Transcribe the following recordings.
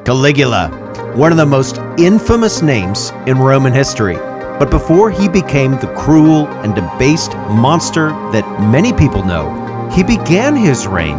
Caligula, one of the most infamous names in Roman history. But before he became the cruel and debased monster that many people know, he began his reign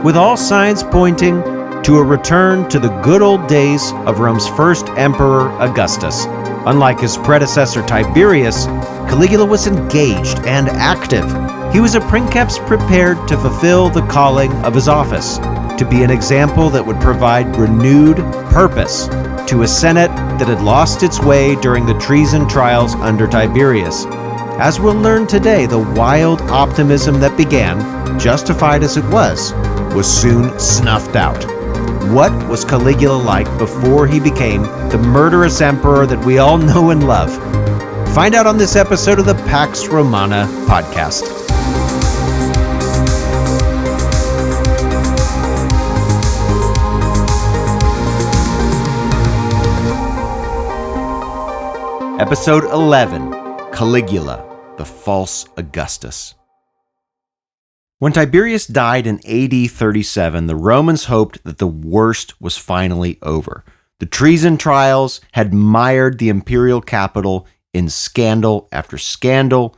with all signs pointing to a return to the good old days of Rome's first emperor, Augustus. Unlike his predecessor Tiberius, Caligula was engaged and active. He was a princeps prepared to fulfill the calling of his office, to be an example that would provide renewed purpose to a Senate that had lost its way during the treason trials under Tiberius. As we'll learn today, the wild optimism that began, justified as it was soon snuffed out. What was Caligula like before he became the murderous emperor that we all know and love? Find out on this episode of the Pax Romana podcast. Episode 11, Caligula, the false Augustus. When Tiberius died in AD 37, the Romans hoped that the worst was finally over. The treason trials had mired the imperial capital in scandal after scandal.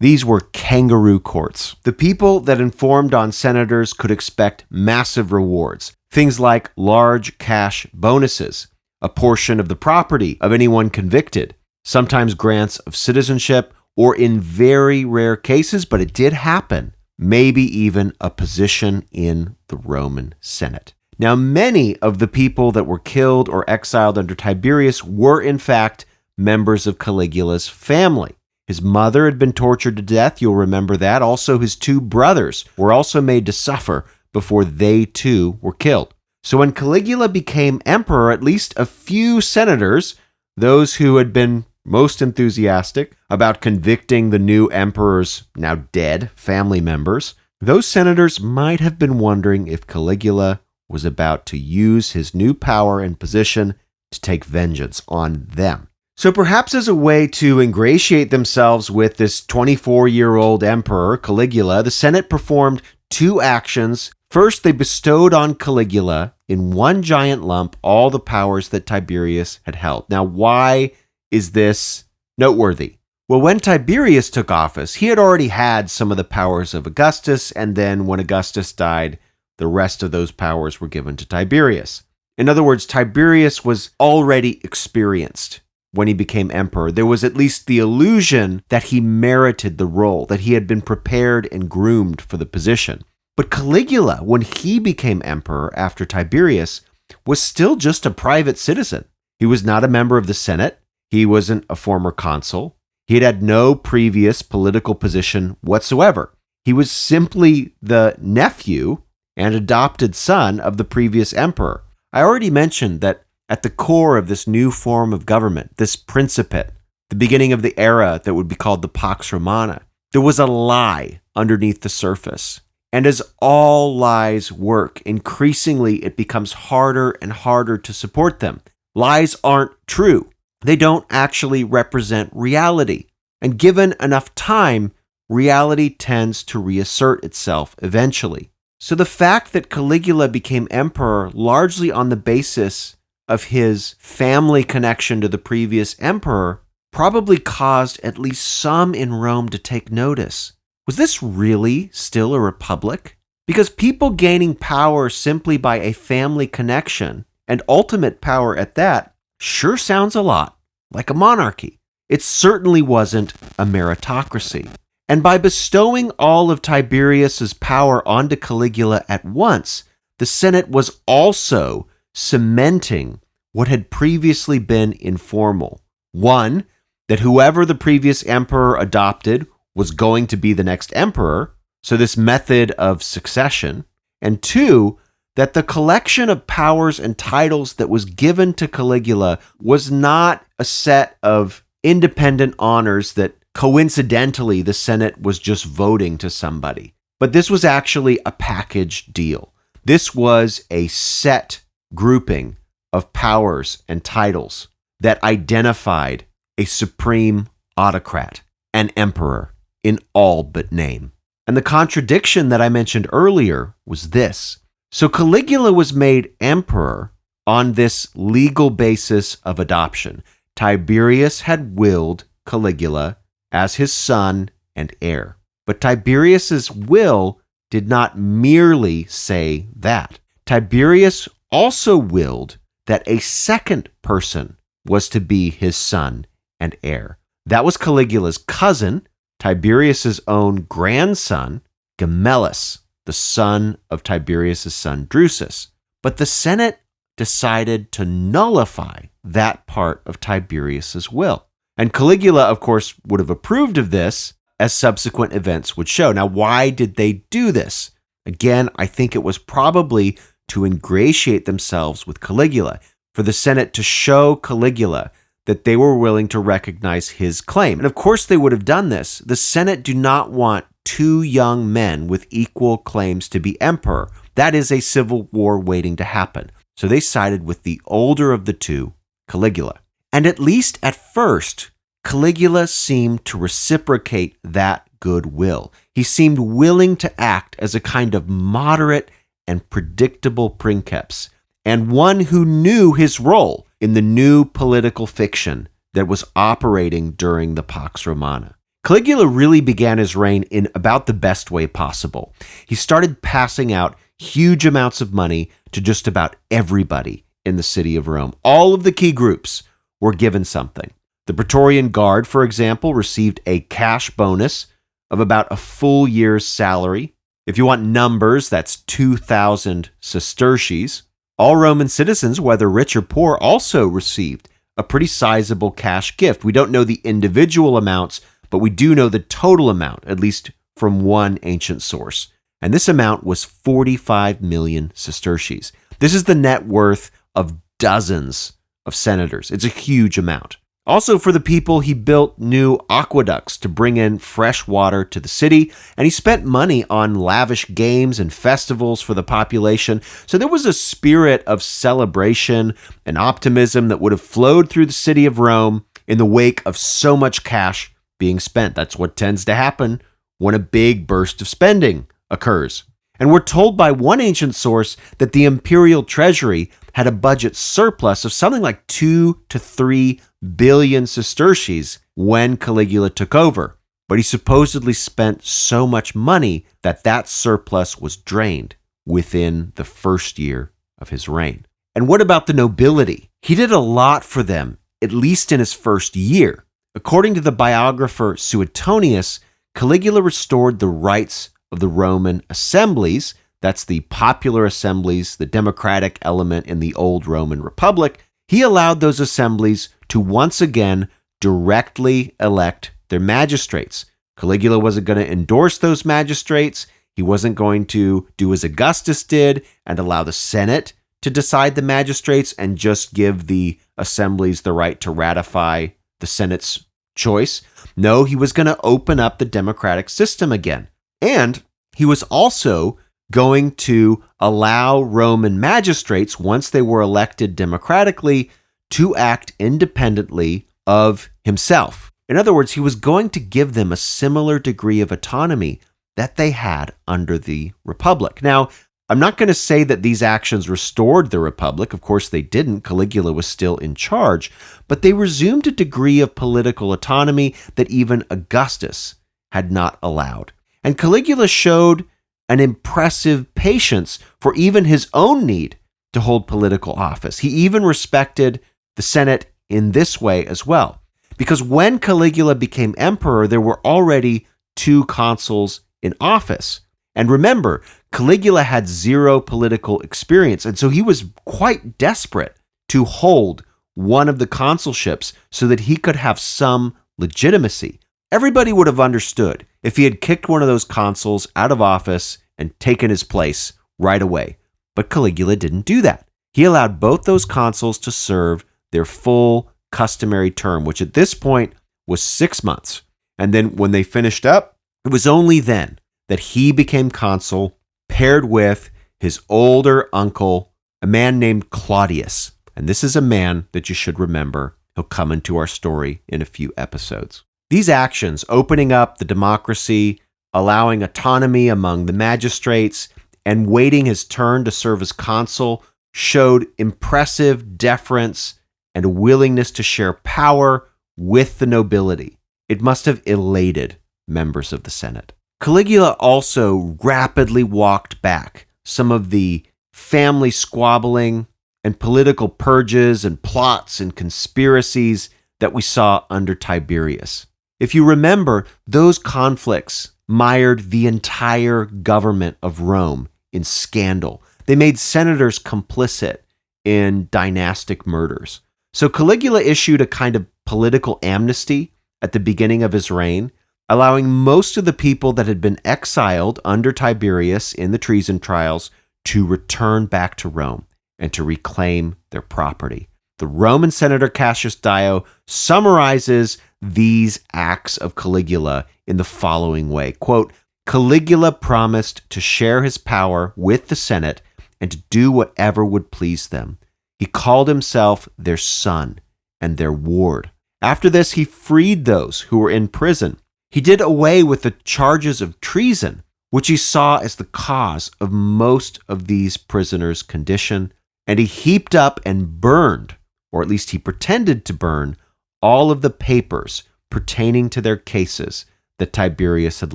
These were kangaroo courts. The people that informed on senators could expect massive rewards, things like large cash bonuses, a portion of the property of anyone convicted, sometimes grants of citizenship, or in very rare cases, but it did happen, maybe even a position in the Roman Senate. Now, many of the people that were killed or exiled under Tiberius were, in fact, members of Caligula's family. His mother had been tortured to death, you'll remember that. Also, his two brothers were also made to suffer before they too were killed. So when Caligula became emperor, at least a few senators, those who had been most enthusiastic about convicting the new emperor's now dead family members, those senators might have been wondering if Caligula was about to use his new power and position to take vengeance on them. So perhaps as a way to ingratiate themselves with this 24-year-old emperor, Caligula, the Senate performed two actions. First, they bestowed on Caligula in one giant lump all the powers that Tiberius had held. Now, why is this noteworthy? Well, when Tiberius took office, he had already had some of the powers of Augustus, and then when Augustus died, the rest of those powers were given to Tiberius. In other words, Tiberius was already experienced when he became emperor. There was at least the illusion that he merited the role, that he had been prepared and groomed for the position. But Caligula, when he became emperor after Tiberius, was still just a private citizen. He was not a member of the Senate. He wasn't a former consul. He had had no previous political position whatsoever. He was simply the nephew and adopted son of the previous emperor. I already mentioned that at the core of this new form of government, this principate, the beginning of the era that would be called the Pax Romana, there was a lie underneath the surface. And as all lies work, increasingly it becomes harder and harder to support them. Lies aren't true. They don't actually represent reality. And given enough time, reality tends to reassert itself eventually. So the fact that Caligula became emperor largely on the basis of his family connection to the previous emperor probably caused at least some in Rome to take notice. Was this really still a republic? Because people gaining power simply by a family connection, and ultimate power at that, sure sounds a lot like a monarchy. It certainly wasn't a meritocracy. And by bestowing all of Tiberius's power onto Caligula at once, the Senate was also cementing what had previously been informal. One, that whoever the previous emperor adopted was going to be the next emperor, so this method of succession. And two, that the collection of powers and titles that was given to Caligula was not a set of independent honors that coincidentally the Senate was just voting to somebody. But this was actually a package deal. This was a set grouping of powers and titles that identified a supreme autocrat, an emperor, in all but name. And the contradiction that I mentioned earlier was this. So Caligula was made emperor on this legal basis of adoption. Tiberius had willed Caligula as his son and heir. But Tiberius's will did not merely say that. Tiberius also willed that a second person was to be his son and heir. That was Caligula's cousin, Tiberius's own grandson, Gemellus, the son of Tiberius's son Drusus. But the Senate decided to nullify that part of Tiberius's will. And Caligula, of course, would have approved of this, as subsequent events would show. Now, why did they do this? Again, I think it was probably to ingratiate themselves with Caligula, for the Senate to show Caligula that they were willing to recognize his claim. And of course they would have done this. The Senate do not want two young men with equal claims to be emperor. That is a civil war waiting to happen. So they sided with the older of the two, Caligula. And at least at first, Caligula seemed to reciprocate that goodwill. He seemed willing to act as a kind of moderate and predictable princeps, and one who knew his role in the new political fiction that was operating during the Pax Romana. Caligula really began his reign in about the best way possible. He started passing out huge amounts of money to just about everybody in the city of Rome. All of the key groups were given something. The Praetorian Guard, for example, received a cash bonus of about a full year's salary. If you want numbers, that's 2,000 sesterces. All Roman citizens, whether rich or poor, also received a pretty sizable cash gift. We don't know the individual amounts, but we do know the total amount, at least from one ancient source. And this amount was 45 million sesterces. This is the net worth of dozens of senators. It's a huge amount. Also, for the people, he built new aqueducts to bring in fresh water to the city, and he spent money on lavish games and festivals for the population. So there was a spirit of celebration and optimism that would have flowed through the city of Rome in the wake of so much cash being spent. That's what tends to happen when a big burst of spending occurs. And we're told by one ancient source that the imperial treasury had a budget surplus of something like 2 to 3 billion sesterces when Caligula took over. But he supposedly spent so much money that that surplus was drained within the first year of his reign. And what about the nobility? He did a lot for them, at least in his first year. According to the biographer Suetonius, Caligula restored the rights of the Roman assemblies. That's the popular assemblies, the democratic element in the old Roman Republic. He allowed those assemblies to once again directly elect their magistrates. Caligula wasn't going to endorse those magistrates. He wasn't going to do as Augustus did and allow the Senate to decide the magistrates and just give the assemblies the right to ratify the Senate's choice. No, he was going to open up the democratic system again. And he was also going to allow Roman magistrates, once they were elected democratically, to act independently of himself. In other words, he was going to give them a similar degree of autonomy that they had under the Republic. Now, I'm not going to say that these actions restored the Republic. Of course, they didn't. Caligula was still in charge. But they resumed a degree of political autonomy that even Augustus had not allowed. And Caligula showed an impressive patience for even his own need to hold political office. He even respected the Senate in this way as well. Because when Caligula became emperor, there were already 2 consuls in office. And remember, Caligula had 0 political experience, and so he was quite desperate to hold one of the consulships so that he could have some legitimacy. Everybody would have understood if he had kicked one of those consuls out of office and taken his place right away. But Caligula didn't do that. He allowed both those consuls to serve their full customary term, which at this point was 6 months. And then when they finished up, it was only then that he became consul, paired with his older uncle, a man named Claudius. And this is a man that you should remember. He'll come into our story in a few episodes. These actions, opening up the democracy, allowing autonomy among the magistrates, and waiting his turn to serve as consul, showed impressive deference and a willingness to share power with the nobility. It must have elated members of the Senate. Caligula also rapidly walked back some of the family squabbling and political purges and plots and conspiracies that we saw under Tiberius. If you remember, those conflicts mired the entire government of Rome in scandal. They made senators complicit in dynastic murders. So Caligula issued a kind of political amnesty at the beginning of his reign, allowing most of the people that had been exiled under Tiberius in the treason trials to return back to Rome and to reclaim their property. The Roman senator Cassius Dio summarizes these acts of Caligula in the following way, quote, Caligula promised to share his power with the Senate and to do whatever would please them. He called himself their son and their ward. After this, he freed those who were in prison. He did away with the charges of treason, which he saw as the cause of most of these prisoners' condition, and he heaped up and burned, or at least he pretended to burn, all of the papers pertaining to their cases that Tiberius had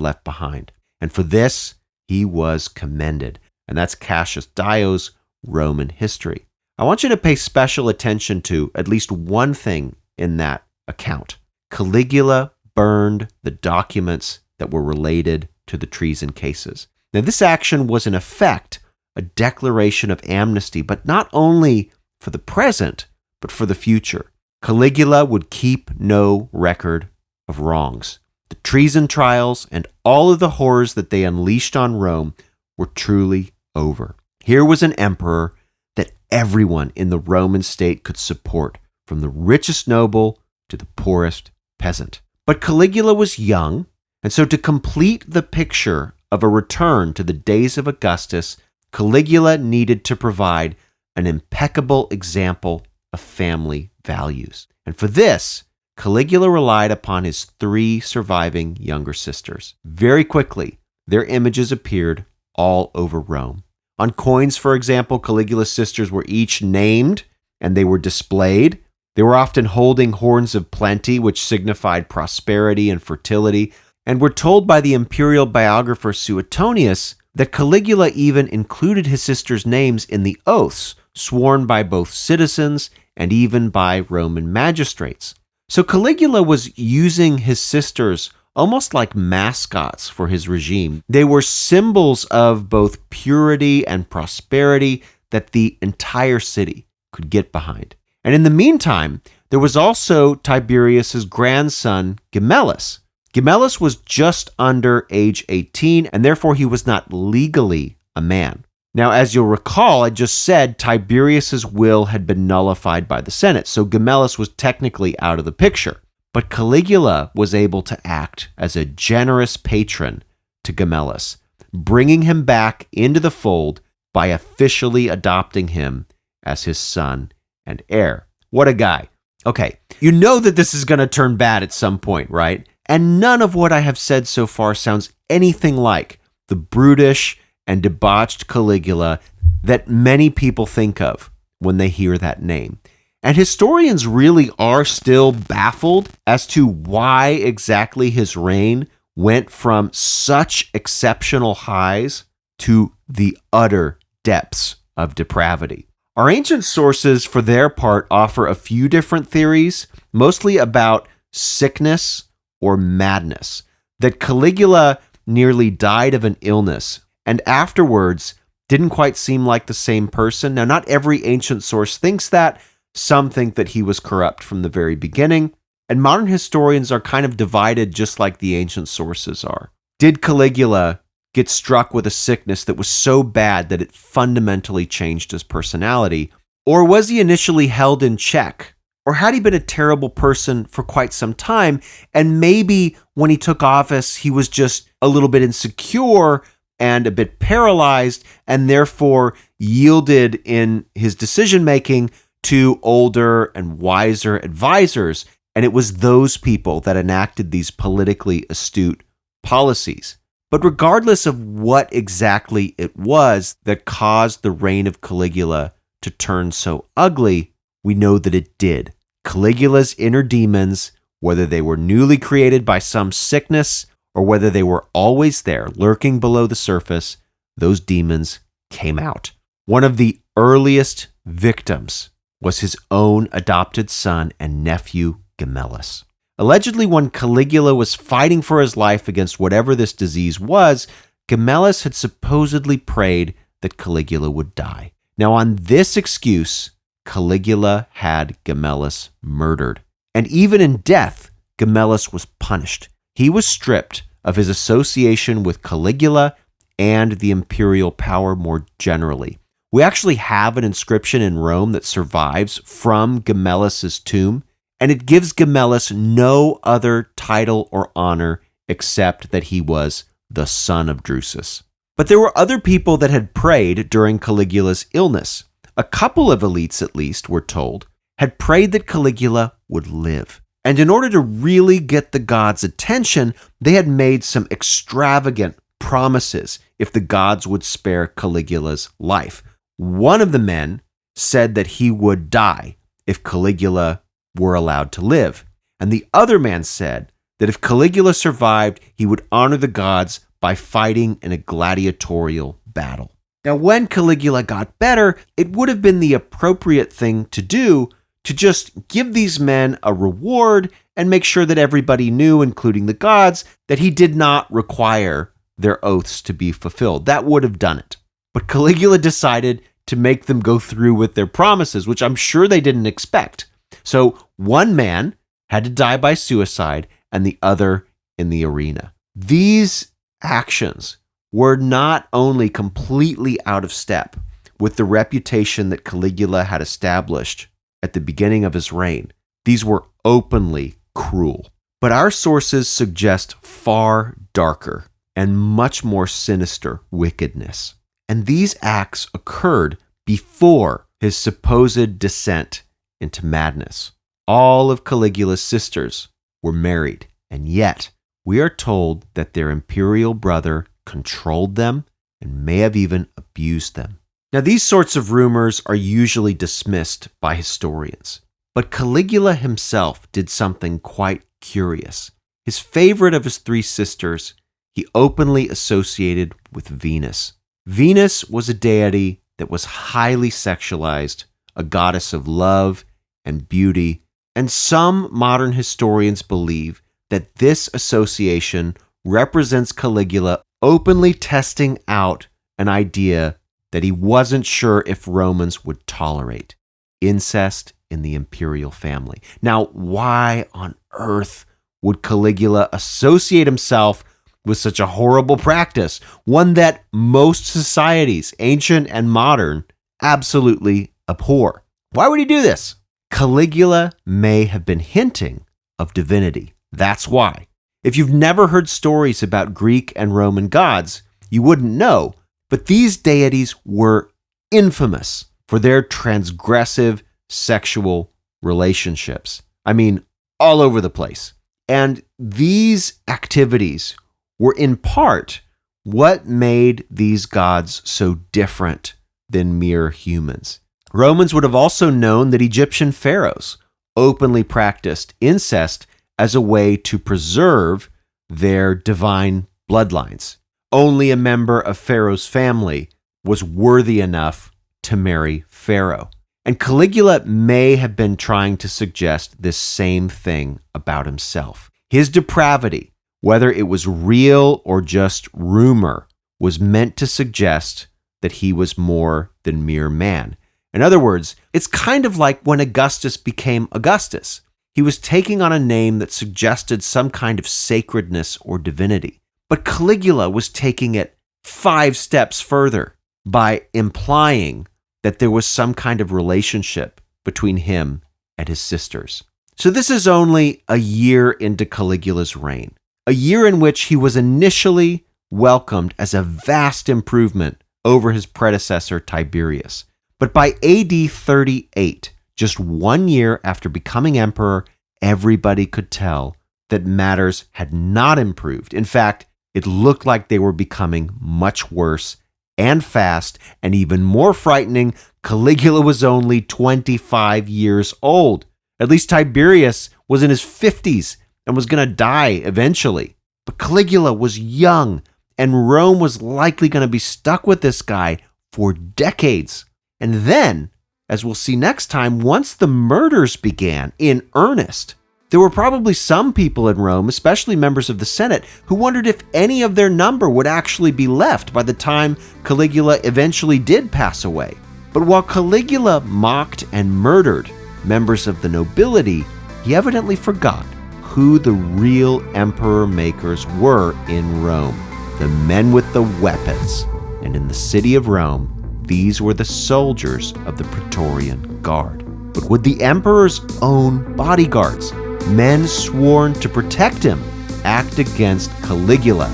left behind. And for this, he was commended. And that's Cassius Dio's Roman history. I want you to pay special attention to at least one thing in that account. Caligula burned the documents that were related to the treason cases. Now, this action was in effect a declaration of amnesty, but not only for the present, but for the future. Caligula would keep no record of wrongs. The treason trials and all of the horrors that they unleashed on Rome were truly over. Here was an emperor that everyone in the Roman state could support, from the richest noble to the poorest peasant. But Caligula was young, and so to complete the picture of a return to the days of Augustus, Caligula needed to provide an impeccable example of family values. And for this, Caligula relied upon his 3 surviving younger sisters. Very quickly, their images appeared all over Rome. On coins, for example, Caligula's sisters were each named and they were displayed. They were often holding horns of plenty, which signified prosperity and fertility. And we're told by the imperial biographer Suetonius that Caligula even included his sisters' names in the oaths sworn by both citizens and even by Roman magistrates. So Caligula was using his sisters almost like mascots for his regime. They were symbols of both purity and prosperity that the entire city could get behind. And in the meantime, there was also Tiberius's grandson, Gemellus. Gemellus was just under age 18, and therefore he was not legally a man. Now, as you'll recall, I just said Tiberius's will had been nullified by the Senate, so Gemellus was technically out of the picture. But Caligula was able to act as a generous patron to Gemellus, bringing him back into the fold by officially adopting him as his son and heir. What a guy. Okay, you know that this is going to turn bad at some point, right? And none of what I have said so far sounds anything like the brutish and debauched Caligula that many people think of when they hear that name. And historians really are still baffled as to why exactly his reign went from such exceptional highs to the utter depths of depravity. Our ancient sources, for their part, offer a few different theories, mostly about sickness or madness, that Caligula nearly died of an illness and afterwards didn't quite seem like the same person. Now, not every ancient source thinks that. Some think that he was corrupt from the very beginning, and modern historians are kind of divided just like the ancient sources are. Did Caligula get struck with a sickness that was so bad that it fundamentally changed his personality? Or was he initially held in check? Or had he been a terrible person for quite some time, and maybe when he took office, he was just a little bit insecure and a bit paralyzed, and therefore yielded in his decision-making to older and wiser advisors, and it was those people that enacted these politically astute policies. But regardless of what exactly it was that caused the reign of Caligula to turn so ugly, we know that it did. Caligula's inner demons, whether they were newly created by some sickness or whether they were always there, lurking below the surface, those demons came out. One of the earliest victims was his own adopted son and nephew, Gemellus. Allegedly, when Caligula was fighting for his life against whatever this disease was, Gemellus had supposedly prayed that Caligula would die. Now, on this excuse, Caligula had Gemellus murdered. And even in death, Gemellus was punished. He was stripped of his association with Caligula and the imperial power more generally. We actually have an inscription in Rome that survives from Gemellus' tomb, and it gives Gemellus no other title or honor except that he was the son of Drusus. But there were other people that had prayed during Caligula's illness. A couple of elites, at least, we're told, had prayed that Caligula would live. And in order to really get the gods' attention, they had made some extravagant promises if the gods would spare Caligula's life. One of the men said that he would die if Caligula were allowed to live. And the other man said that if Caligula survived, he would honor the gods by fighting in a gladiatorial battle. Now, when Caligula got better, it would have been the appropriate thing to do to just give these men a reward and make sure that everybody knew, including the gods, that he did not require their oaths to be fulfilled. That would have done it. But Caligula decided to make them go through with their promises, which I'm sure they didn't expect. So one man had to die by suicide and the other in the arena. These actions were not only completely out of step with the reputation that Caligula had established at the beginning of his reign, these were openly cruel. But our sources suggest far darker and much more sinister wickedness. And these acts occurred before his supposed descent into madness. All of Caligula's sisters were married, and yet we are told that their imperial brother controlled them and may have even abused them. Now, these sorts of rumors are usually dismissed by historians, but Caligula himself did something quite curious. His favorite of his three sisters, he openly associated with Venus. Venus was a deity that was highly sexualized, a goddess of love and beauty, and some modern historians believe that this association represents Caligula openly testing out an idea that he wasn't sure if Romans would tolerate: incest in the imperial family. Now, why on earth would Caligula associate himself with such a horrible practice, one that most societies, ancient and modern, absolutely abhor? Why would he do this? Caligula may have been hinting of divinity. That's why. If you've never heard stories about Greek and Roman gods, you wouldn't know, but these deities were infamous for their transgressive sexual relationships. I mean, all over the place. And these activities were in part what made these gods so different than mere humans. Romans would have also known that Egyptian pharaohs openly practiced incest as a way to preserve their divine bloodlines. Only a member of Pharaoh's family was worthy enough to marry Pharaoh. And Caligula may have been trying to suggest this same thing about himself. His depravity, whether it was real or just rumor, was meant to suggest that he was more than mere man. In other words, it's kind of like when Augustus became Augustus. He was taking on a name that suggested some kind of sacredness or divinity. But Caligula was taking it 5 steps further by implying that there was some kind of relationship between him and his sisters. So this is only a year into Caligula's reign, a year in which he was initially welcomed as a vast improvement over his predecessor Tiberius. But by AD 38, just 1 year after becoming emperor, everybody could tell that matters had not improved. In fact, it looked like they were becoming much worse and fast, and even more frightening, Caligula was only 25 years old. At least Tiberius was in his 50s and was going to die eventually. But Caligula was young, and Rome was likely going to be stuck with this guy for decades. And then, as we'll see next time, once the murders began in earnest, there were probably some people in Rome, especially members of the Senate, who wondered if any of their number would actually be left by the time Caligula eventually did pass away. But while Caligula mocked and murdered members of the nobility, he evidently forgot who the real emperor makers were in Rome, the men with the weapons. And in the city of Rome, these were the soldiers of the Praetorian Guard. But would the emperor's own bodyguards, men sworn to protect him, act against Caligula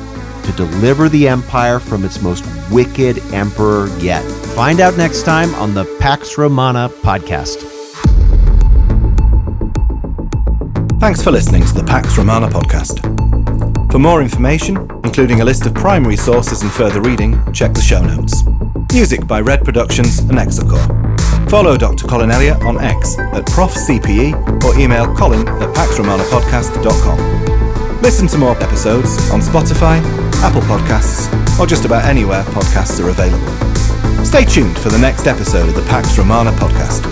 to deliver the empire from its most wicked emperor yet? Find out next time on the Pax Romana podcast. Thanks for listening to the Pax Romana podcast. For more information, including a list of primary sources and further reading, check the show notes. Music by Red Productions and Exocore. Follow Dr. Colin Elliott on X at ProfCPE or email colin@paxromanapodcast.com. Listen to more episodes on Spotify, Apple Podcasts, or just about anywhere podcasts are available. Stay tuned for the next episode of the Pax Romana podcast.